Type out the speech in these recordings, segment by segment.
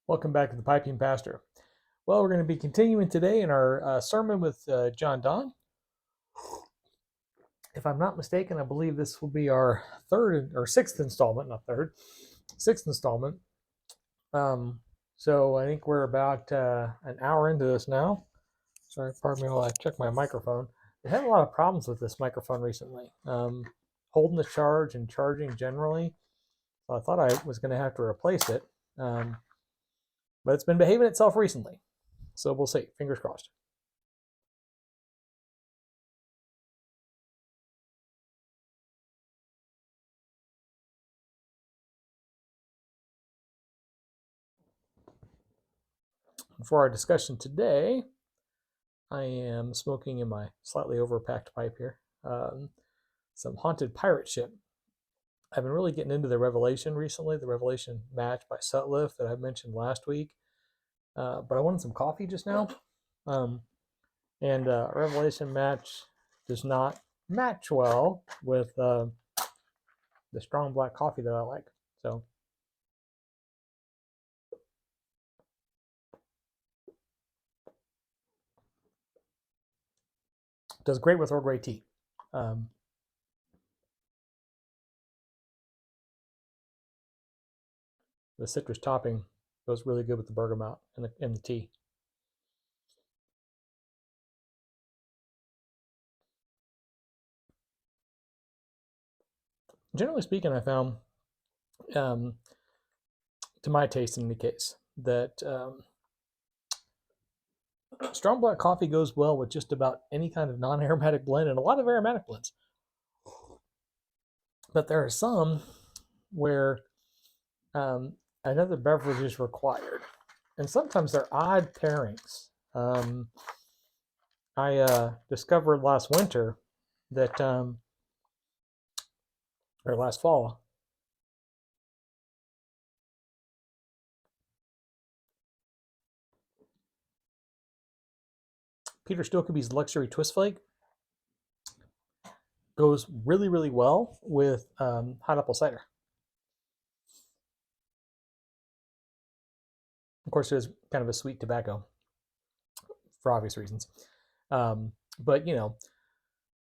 Welcome back to the Piping Pastor. Well, we're going to be continuing today in our sermon with John Donne. If I'm not mistaken, I believe this will be our third or sixth installment, not third, sixth installment. So I think we're about an hour into this now. Sorry, pardon me while I check my microphone. I had a lot of problems with this microphone recently, holding the charge and charging generally. So I thought I was going to have to replace it, but it's been behaving itself recently. So we'll see. Fingers crossed. For our discussion today, I am smoking in my slightly overpacked pipe here some Haunted Pirate Ship. I've been really getting into the Revelation recently, the Revelation match by Sutliff that I mentioned last week. But I wanted some coffee just now. Um, and Revelation match does not match well with the strong black coffee that I like. So it does great with Earl Grey tea. Um, the citrus topping goes really good with the bergamot and the tea. Generally speaking, I found, um, to my taste in any case, that strong black coffee goes well with just about any kind of non-aromatic blend and a lot of aromatic blends. But there are some where another beverage is required, and sometimes they're odd pairings. I discovered last winter that, or last fall, Peter Stokeby's Luxury Twist Flake goes really, really well with hot apple cider. Of course, it is kind of a sweet tobacco for obvious reasons. But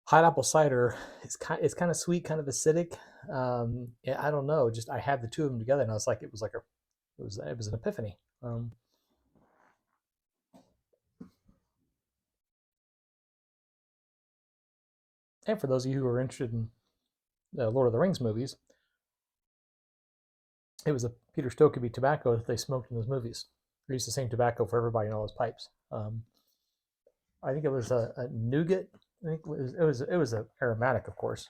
hot apple cider it's kind of sweet, kind of acidic. Yeah, I don't know. Just I had the two of them together, and I was like, it was an epiphany. And for those of you who are interested in the Lord of the Rings movies, it was a Peter Stokkeby tobacco that they smoked in those movies. They used the same tobacco for everybody in all those pipes. I think it was a nougat. I think it was a aromatic, of course.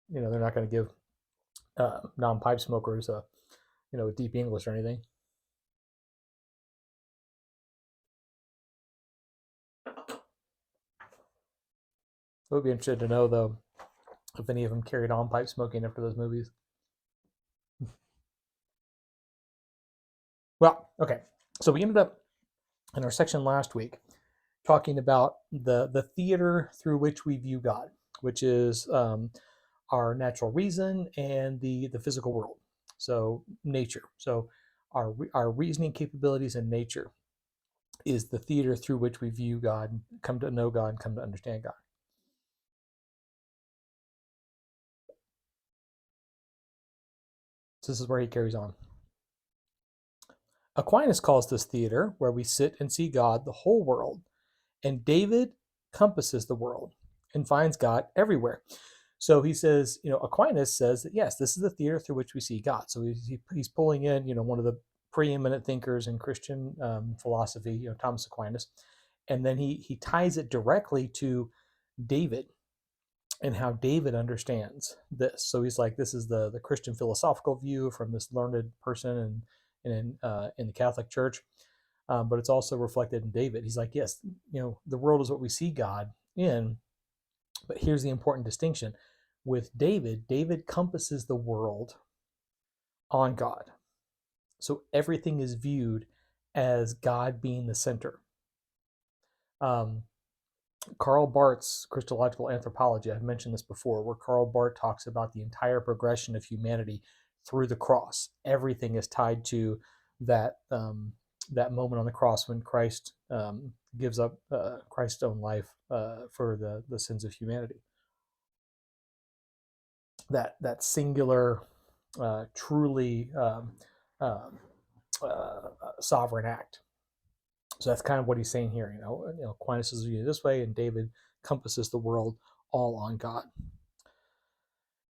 They're not going to give non-pipe smokers a deep English or anything. I would be interested to know though if any of them carried on pipe smoking after those movies. Well, okay. So we ended up in our section last week talking about the theater through which we view God, which is our natural reason and the physical world. So nature. So our reasoning capabilities and nature is the theater through which we view God, come to know God, and come to understand God. So this is where he carries on. Aquinas calls this theater where we sit and see God, the whole world, and David compasses the world and finds God everywhere. So he says, Aquinas says that yes, this is the theater through which we see God. So he's pulling in, one of the preeminent thinkers in Christian philosophy, Thomas Aquinas, and then he ties it directly to David and how David understands this. So he's like, this is the Christian philosophical view from this learned person in the Catholic Church, but it's also reflected in David. He's like, yes, the world is what we see God in, but here's the important distinction. With David, David compasses the world on God. So everything is viewed as God being the center. Karl Barth's Christological Anthropology, I've mentioned this before, where Karl Barth talks about the entire progression of humanity through the cross. Everything is tied to that that moment on the cross when Christ gives up Christ's own life for the sins of humanity. That singular, truly um, sovereign act. So that's kind of what he's saying here. Aquinas is viewed this way, and David compasses the world all on God.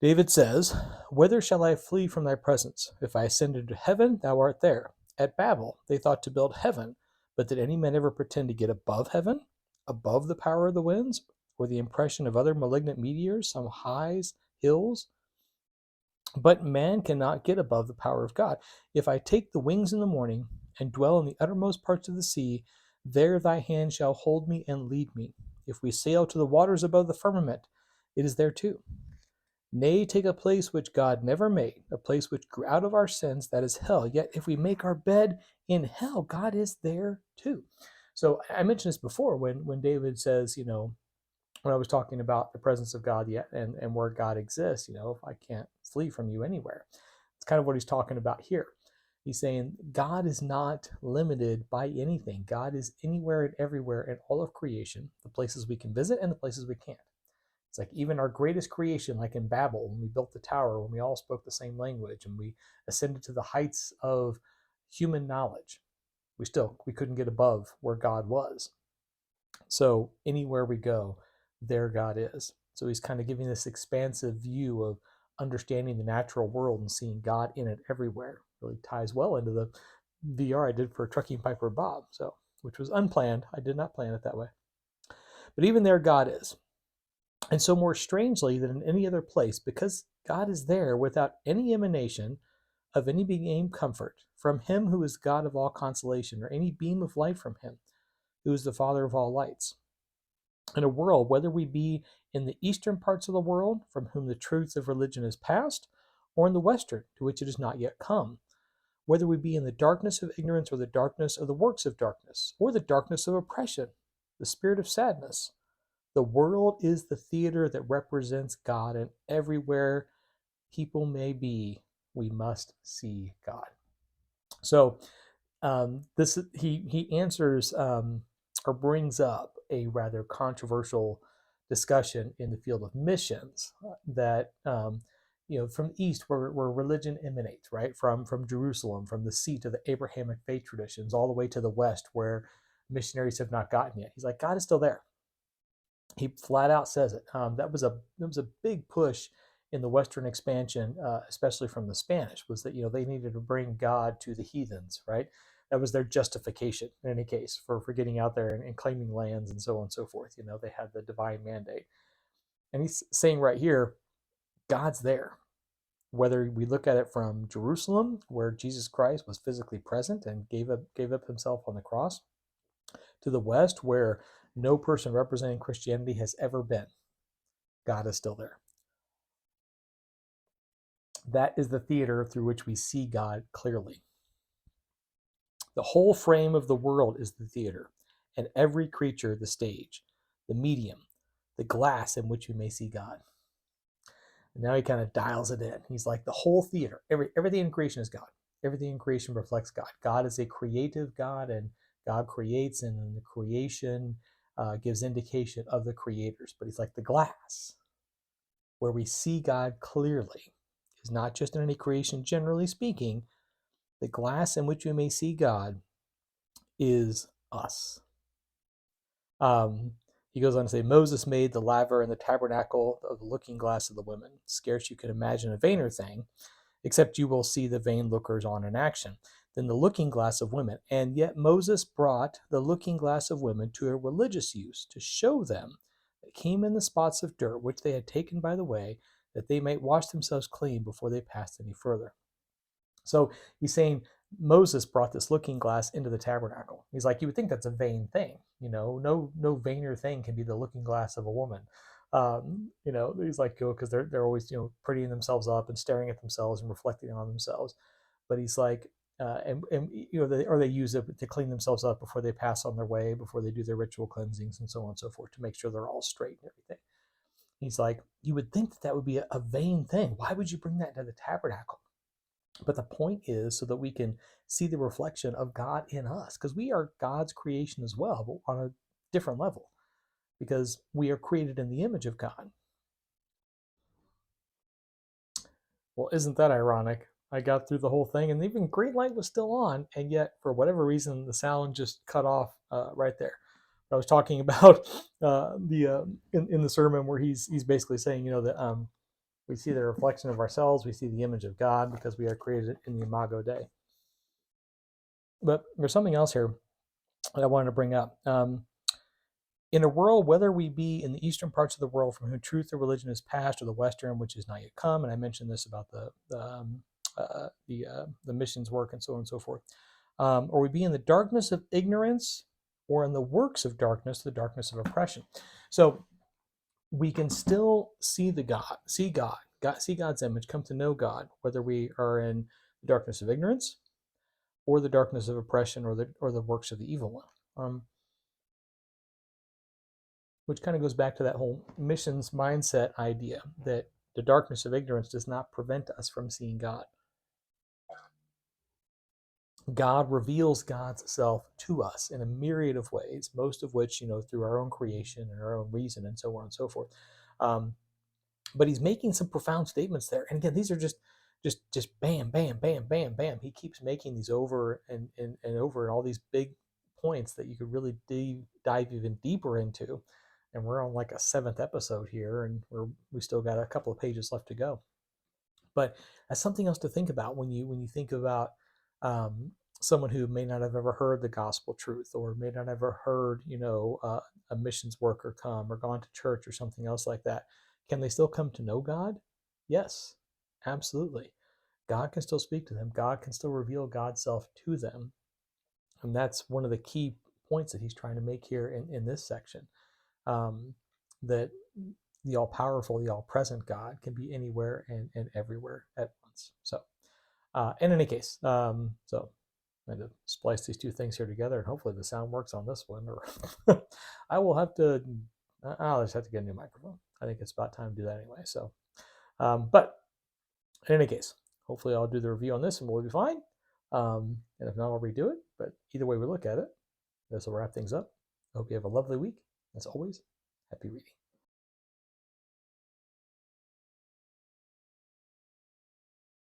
David says, "Whither shall I flee from thy presence? If I ascend into heaven, thou art there." At Babel, they thought to build heaven, but did any man ever pretend to get above heaven, above the power of the winds, or the impression of other malignant meteors, some highs, hills? But man cannot get above the power of God. If I take the wings in the morning and dwell in the uttermost parts of the sea, there thy hand shall hold me and lead me. If we sail to the waters above the firmament, it is there too. Nay, take a place which God never made, a place which grew out of our sins, that is hell. Yet if we make our bed in hell, God is there too. So I mentioned this before when David says, when I was talking about the presence of God yet and where God exists, if I can't flee from you anywhere. It's kind of what he's talking about here. He's saying God is not limited by anything. God is anywhere and everywhere in all of creation, the places we can visit and the places we can't. It's like even our greatest creation, like in Babel, when we built the tower, when we all spoke the same language and we ascended to the heights of human knowledge, we couldn't get above where God was. So anywhere we go, there God is. So he's kind of giving this expansive view of understanding the natural world and seeing God in it everywhere. Really ties well into the VR I did for Trucking Piper Bob, which was unplanned. I did not plan it that way. But even there, God is. And so more strangely than in any other place, because God is there without any emanation of any beam comfort from him who is God of all consolation, or any beam of light from him, who is the Father of all lights. In a world, whether we be in the eastern parts of the world, from whom the truth of religion is past, or in the western, to which it is not yet come, whether we be in the darkness of ignorance, or the darkness of the works of darkness, or the darkness of oppression, the spirit of sadness, the world is the theater that represents God, and everywhere people may be, we must see God. So this he answers or brings up a rather controversial discussion in the field of missions that from the east where religion emanates, right, from Jerusalem, from the seat of the Abrahamic faith traditions, all the way to the west where missionaries have not gotten yet. He's like, God is still there. He flat out says it. That was a big push in the Western expansion, especially from the Spanish, was that they needed to bring God to the heathens, right? That was their justification in any case for getting out there and claiming lands and so on and so forth. They had the divine mandate, and he's saying right here, God's there. Whether we look at it from Jerusalem, where Jesus Christ was physically present and gave up himself on the cross, to the west, where no person representing Christianity has ever been, God is still there. That is the theater through which we see God clearly. The whole frame of the world is the theater, and every creature the stage, the medium, the glass in which we may see God. And now he kind of dials it in. He's like, the whole theater, everything in creation is God. Everything in creation reflects God. God is a creative God, and God creates, and then the creation gives indication of the creators. But he's like, the glass, where we see God clearly, is not just in any creation, generally speaking. The glass in which we may see God is us. He goes on to say, Moses made the laver and the tabernacle of the looking glass of the women. Scarce you could imagine a vainer thing, except you will see the vain lookers on in action, than the looking glass of women. And yet Moses brought the looking glass of women to a religious use, to show them that came in the spots of dirt which they had taken by the way, that they might wash themselves clean before they passed any further. So he's saying Moses brought this looking glass into the tabernacle. He's like, you would think that's a vain thing. No vainer thing can be the looking glass of a woman. He's like, because they're always, prettying themselves up and staring at themselves and reflecting on themselves. But he's like, they use it to clean themselves up before they pass on their way, before they do their ritual cleansings and so on and so forth, to make sure they're all straight and everything. He's like, you would think that would be a vain thing. Why would you bring that into the tabernacle? But the point is so that we can see the reflection of God in us, because we are God's creation as well, but on a different level, because we are created in the image of God. Well, isn't that ironic? I got through the whole thing, and even green light was still on, and yet for whatever reason, the sound just cut off right there. I was talking about the in the sermon where he's basically saying, that we see the reflection of ourselves, we see the image of God because we are created in the Imago Dei. But there's something else here that I wanted to bring up. In a world, whether we be in the eastern parts of the world from whom truth or religion is passed, or the western, which is not yet come, and I mentioned this about the missions work and so on and so forth, or we be in the darkness of ignorance, or in the works of darkness, the darkness of oppression. So we can still see see God's image, come to know God, whether we are in the darkness of ignorance, or the darkness of oppression, or the works of the evil one. Which kind of goes back to that whole missions mindset idea that the darkness of ignorance does not prevent us from seeing God. God reveals God's self to us in a myriad of ways, most of which, through our own creation and our own reason and so on and so forth. But he's making some profound statements there. And again, these are just bam, bam, bam, bam, bam. He keeps making these over and over, and all these big points that you could really dive even deeper into. And we're on like a 7th episode here, and we still got a couple of pages left to go. But that's something else to think about when you think about someone who may not have ever heard the gospel truth, or may not have ever heard a missions worker come, or gone to church or something else like that. Can they still come to know God? Yes, absolutely. God can still speak to them. God can still reveal God's self to them. And that's one of the key points that he's trying to make here in this section. That the all-powerful, the all-present God can be anywhere and everywhere at once. So, in any case, so I'm going to splice these two things here together, and hopefully the sound works on this one. Or I will have to. I'll just have to get a new microphone. I think it's about time to do that anyway. So, but in any case, hopefully I'll do the review on this and we'll be fine. And if not, I'll redo it. But either way we look at it, this will wrap things up. I hope you have a lovely week. As always, happy reading.